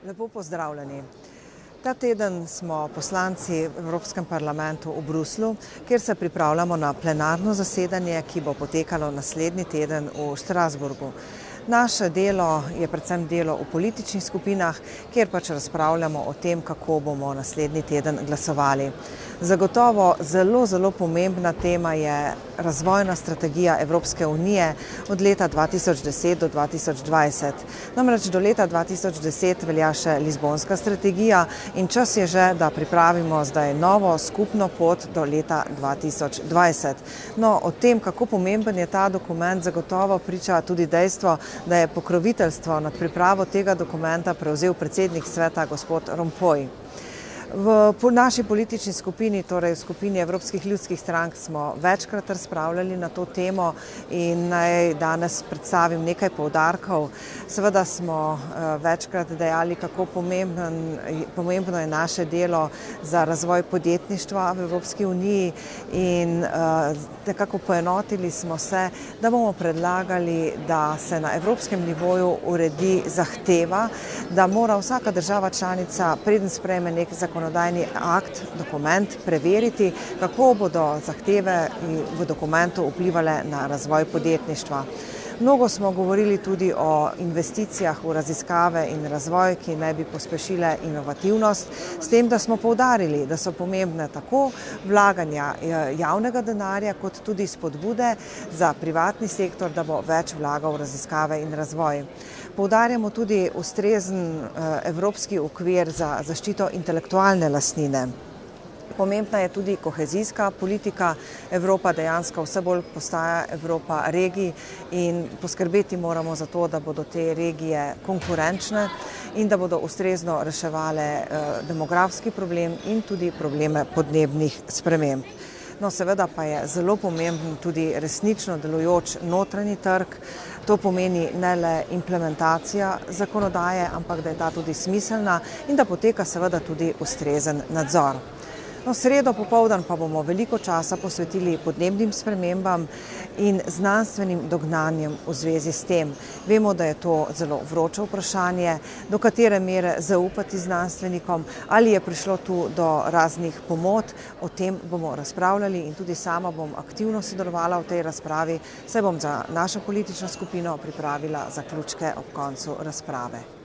Lepo pozdravljeni. Ta teden smo poslanci v Evropskem parlamentu v Bruslju, kjer se pripravljamo na plenarno zasedanje, ki bo potekalo naslednji teden v Strasbourgu. Naše delo je predvsem delo v političnih skupinah, kjer pač razpravljamo o tem, kako bomo naslednji teden glasovali. Zagotovo zelo pomembna tema je razvojna strategija Evropske unije od leta 2010 do 2020. Namreč do leta 2010 velja še Lizbonska strategija in čas je že, da pripravimo zdaj novo skupno pot do leta 2020. No, o tem, kako pomemben je ta dokument, zagotovo priča tudi dejstvo, da je pokroviteljstvo nad pripravo tega dokumenta prevzel predsednik sveta gospod Rompuy. V naši politični skupini, torej v skupini Evropskih ljudskih strank, smo večkrat razpravljali na to temo in naj danes predstavim nekaj poudarkov. Seveda smo večkrat dejali, kako pomembno je naše delo za razvoj podjetništva v Evropski uniji in nekako poenotili smo se, da bomo predlagali, da se na evropskem nivoju uredi zahteva, da mora vsaka država članica, preden sprejme nek zakonodajni akt, dokument, preveriti, kako bodo zahteve v dokumentu vplivale na razvoj podjetništva. Mnogo smo govorili tudi o investicijah v raziskave in razvoj, ki naj bi pospešile inovativnost, s tem, da smo poudarili, da so pomembne tako vlaganja javnega denarja, kot tudi spodbude za privatni sektor, da bo več vlagal v raziskave in razvoj. Poudarjamo tudi ustrezen evropski okvir za zaščito intelektualne lastnine. Pomembna je tudi kohezijska politika. Evropa dejansko vse bolj postaja Evropa regij in poskrbeti moramo za to, da bodo te regije konkurenčne in da bodo ustrezno reševale demografski problem in tudi probleme podnebnih sprememb. No, seveda pa je zelo pomemben tudi resnično delujoč notranji trg. To pomeni ne le implementacija zakonodaje, ampak da je ta tudi smiselna in da poteka seveda tudi ustrezen nadzor. No, sredo popoldan pa bomo veliko časa posvetili podnebnim spremembam in znanstvenim dognanjem v zvezi s tem. Vemo, da je to zelo vroče vprašanje, do katere mere zaupati znanstvenikom, ali je prišlo tu do raznih pomot. O tem bomo razpravljali in tudi sama bom aktivno sodelovala v tej razpravi, saj bom za našo politično skupino pripravila zaključke ob koncu razprave.